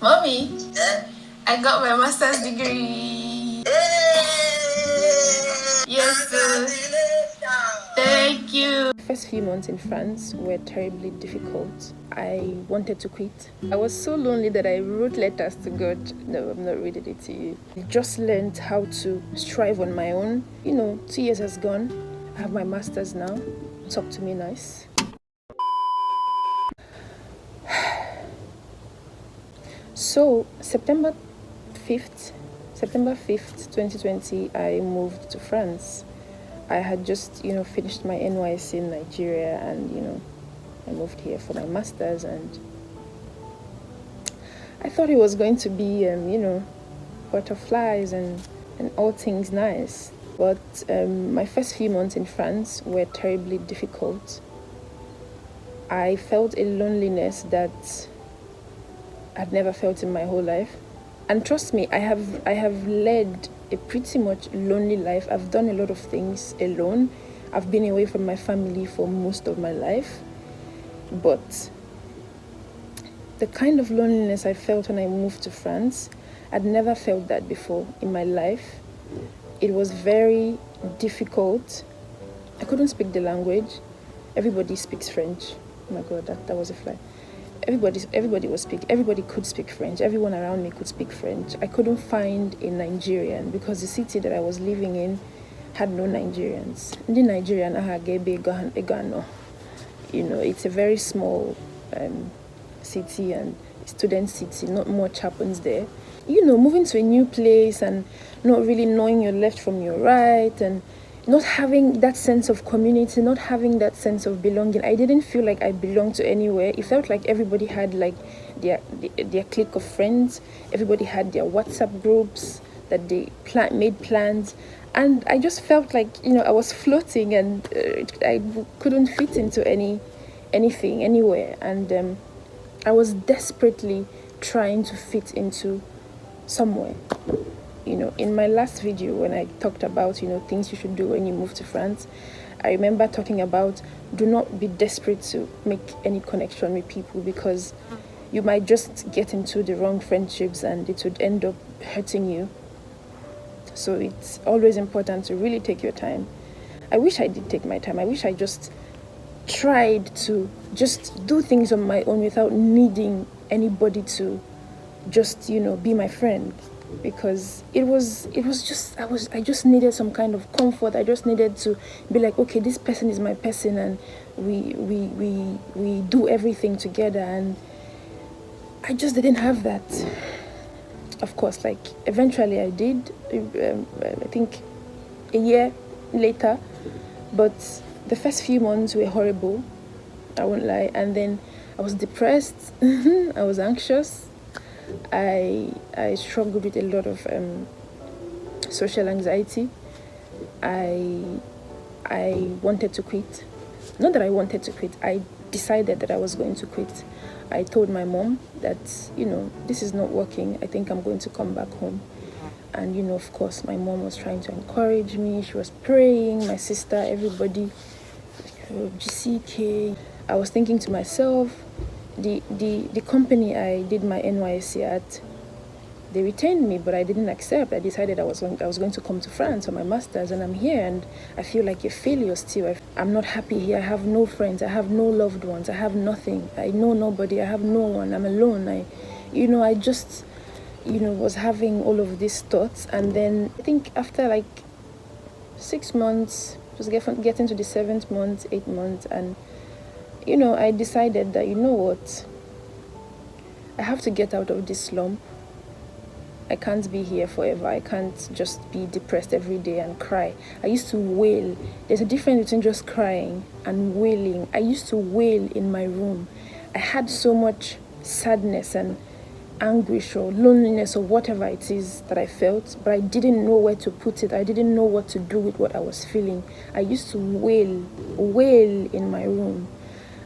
Mommy, I got my master's degree. Yes, sir. Thank you. The first few months in France were terribly difficult. I wanted to quit. I was so lonely that I wrote letters to God. No, I'm not reading it to you. I just learned how to strive on my own. 2 years has gone. I have my master's now. Talk to me nice. So September 5th, 2020, I moved to France. I had just, finished my NYC in Nigeria, and, I moved here for my master's, and I thought it was going to be, butterflies and all things nice. But my first few months in France were terribly difficult. I felt a loneliness that I'd never felt in my whole life. And trust me, I have led a pretty much lonely life. I've done a lot of things alone. I've been away from my family for most of my life. But the kind of loneliness I felt when I moved to France, I'd never felt that before in my life. It was very difficult. I couldn't speak the language. Everybody speaks French. Oh my God, that was a fly. Everybody could speak French. Everyone around me could speak French. I couldn't find a Nigerian because the city that I was living in had no Nigerians. The Nigerian it's a very small city and student city. Not much happens there. Moving to a new place and not really knowing your left from your right, and not having that sense of community, not having that sense of belonging. I didn't feel like I belonged to anywhere. It felt like everybody had like their clique of friends. Everybody had their WhatsApp groups that they made plans, and I just felt like I was floating, and I couldn't fit into anything anywhere, and I was desperately trying to fit into somewhere. In my last video when I talked about things you should do when you move to France, I remember talking about do not be desperate to make any connection with people, because you might just get into the wrong friendships and it would end up hurting you. So it's always important to really take your time. I wish I did take my time. I wish I just tried to just do things on my own without needing anybody to just be my friend, because I just needed some kind of comfort. I just needed to be like, okay, this person is my person, and we do everything together, and I just didn't have that. Of course, like eventually I did, I think a year later, but the first few months were horrible, I won't lie. And then I was depressed. I was anxious. I struggled with a lot of social anxiety. I wanted to quit. Not that I wanted to quit. I decided that I was going to quit. I told my mom that, this is not working. I think I'm going to come back home. And, of course, my mom was trying to encourage me. She was praying, my sister, everybody. GCK. I was thinking to myself, the company I did my NYC at, they retained me, but I didn't accept. I decided I was going to come to France for my master's, and I'm here, and I feel like a failure still. I'm not happy here. I have no friends. I have no loved ones. I have nothing. I know nobody. I have no one. I'm alone. I just, was having all of these thoughts, and then I think after like 6 months, just getting to the 7th month, 8th month, and I decided that, what, I have to get out of this slump. I can't be here forever. I can't just be depressed every day and cry. I used to wail. There's a difference between just crying and wailing. I used to wail in my room. I had so much sadness and anguish or loneliness or whatever it is that I felt, but I didn't know where to put it. I didn't know what to do with what I was feeling. I used to wail in my room.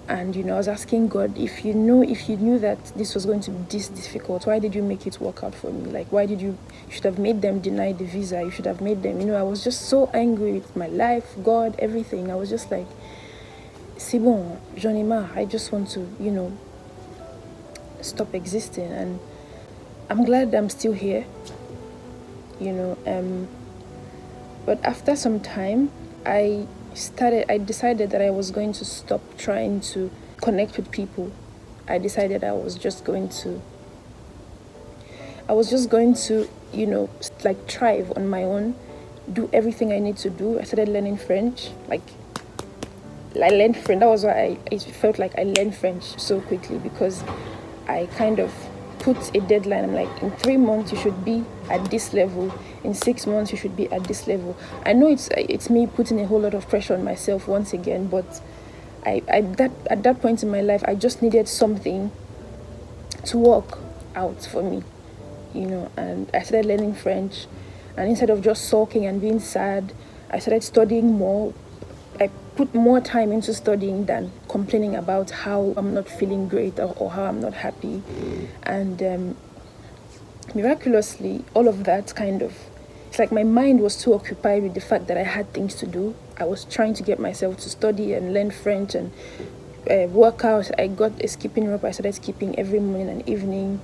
And, I was asking God, if you knew that this was going to be this difficult, why did you make it work out for me? Like, why did you should have made them deny the visa. You should have made them, I was just so angry with my life, God, everything. I was just like, c'est bon, j'en ai marre. I just want to, stop existing. And I'm glad I'm still here, you know. But after some time, I decided that I was going to stop trying to connect with people. I decided I was just going to, like thrive on my own, do everything I need to do. I started learning French. Like, I learned French. That was why it felt like I learned French so quickly, because I kind of put a deadline. I'm like, in 3 months you should be at this level. In 6 months you should be at this level. I know it's me putting a whole lot of pressure on myself once again, but at that point in my life, I just needed something to work out for me, and I started learning French. And instead of just sulking and being sad, I started studying more. I put more time into studying than complaining about how I'm not feeling great, or how I'm not happy. And miraculously, all of that it's like my mind was too occupied with the fact that I had things to do. I was trying to get myself to study and learn French and work out. I got a skipping rope. I started skipping every morning and evening.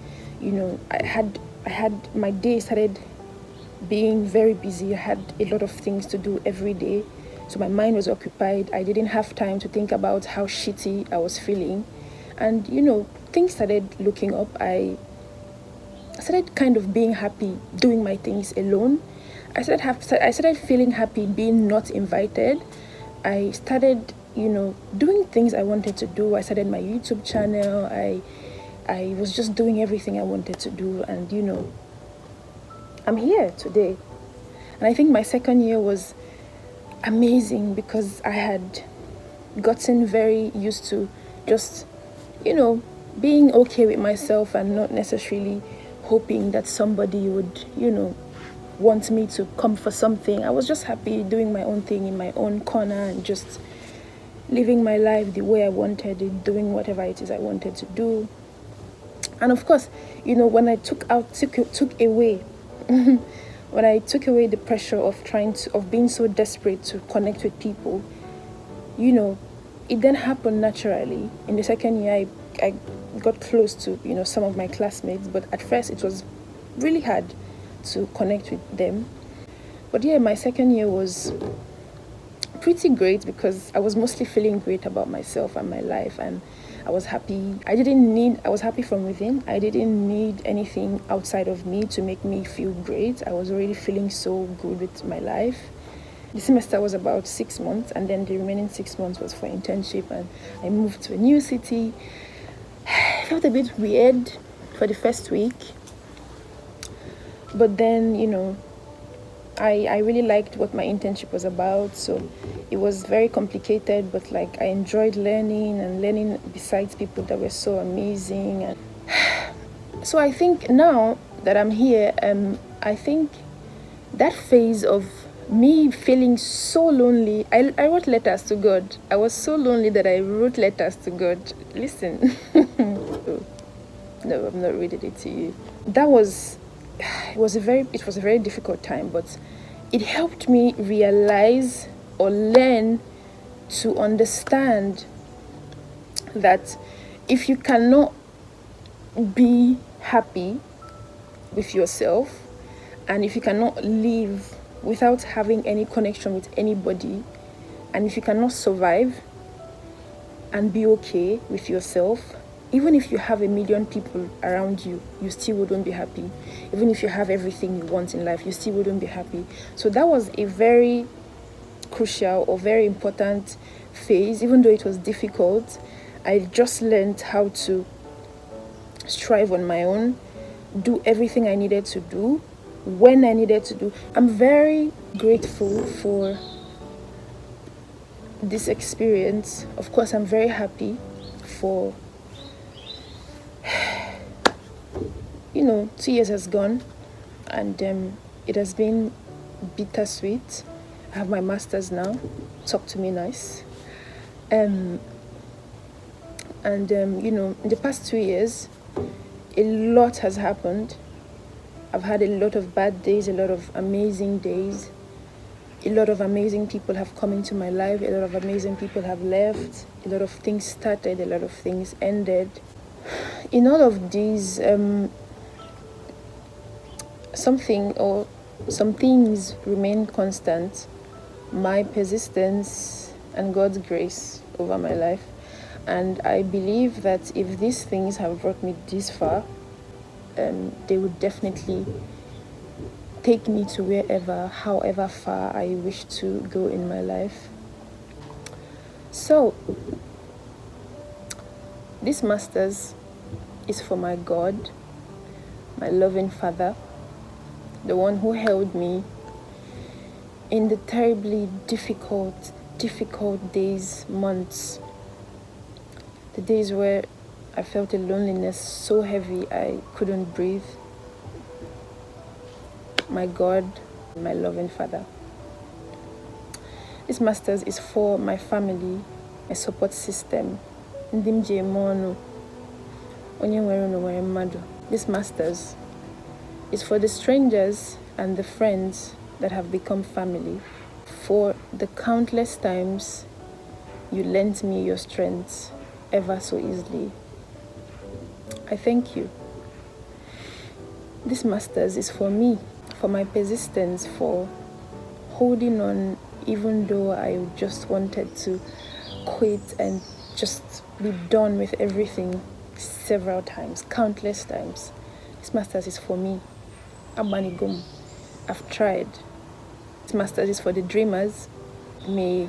I had my day started being very busy. I had a lot of things to do every day. So my mind was occupied. I didn't have time to think about how shitty I was feeling. And, things started looking up. I started kind of being happy doing my things alone. I started feeling happy being not invited. I started, doing things I wanted to do. I started my YouTube channel. I was just doing everything I wanted to do. And, I'm here today. And I think my second year was amazing, because I had gotten very used to just, being okay with myself and not necessarily hoping that somebody would, want me to come for something. I was just happy doing my own thing in my own corner and just living my life the way I wanted it, doing whatever it is I wanted to do. And of course, when I took away when I took away the pressure of being so desperate to connect with people, it then happened naturally. In the second year, I got close to, some of my classmates, but at first it was really hard to connect with them. But yeah, my second year was pretty great, because I was mostly feeling great about myself and my life, and I was happy. I was happy from within. I didn't need anything outside of me to make me feel great. I was already feeling so good with my life. The semester was about 6 months, and then the remaining 6 months was for internship, and I moved to a new city. I felt a bit weird for the first week, but then, I really liked what my internship was about. So it was very complicated, but like I enjoyed learning besides people that were so amazing. And so I think now that I'm here, I think that phase of me feeling so lonely, I wrote letters to God. I was so lonely that I wrote letters to God. Listen. Oh, no, I'm not reading it to you. It was a very difficult time, but it helped me realize or learn to understand that if you cannot be happy with yourself, and if you cannot live without having any connection with anybody, and if you cannot survive and be okay with yourself, even if you have a million people around you, you still wouldn't be happy. Even if you have everything you want in life, you still wouldn't be happy. So that was a very crucial or very important phase. Even though it was difficult, I just learned how to strive on my own, do everything I needed to do when I needed to do. I'm very grateful for this experience. Of course, I'm very happy for 2 years has gone, and it has been bittersweet. I have my master's now. Talk to me nice. In the past 2 years, a lot has happened. I've had a lot of bad days, a lot of amazing days. A lot of amazing people have come into my life. A lot of amazing people have left. A lot of things started. A lot of things ended. In all of these, something or some things remain constant: my persistence and God's grace over my life. And I believe that if these things have brought me this far, they would definitely take me to wherever, however far I wish to go in my life. So, this master's is for my God, my loving Father, the one who held me in the terribly difficult days, months, the days where I felt a loneliness so heavy I couldn't breathe. My God, my loving Father. This master's is for my family, my support system. This master's is for the strangers and the friends that have become family, for the countless times you lent me your strength ever so easily. I thank you. This master's is for me, for my persistence, for holding on even though I just wanted to quit and just be done with everything several times, countless times. This master's is for me. Abanigum. I've tried. This master's is for the dreamers. May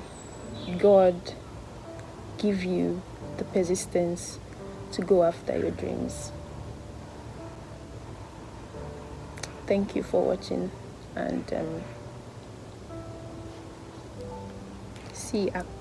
God give you the persistence to go after your dreams. Thank you for watching, and see you.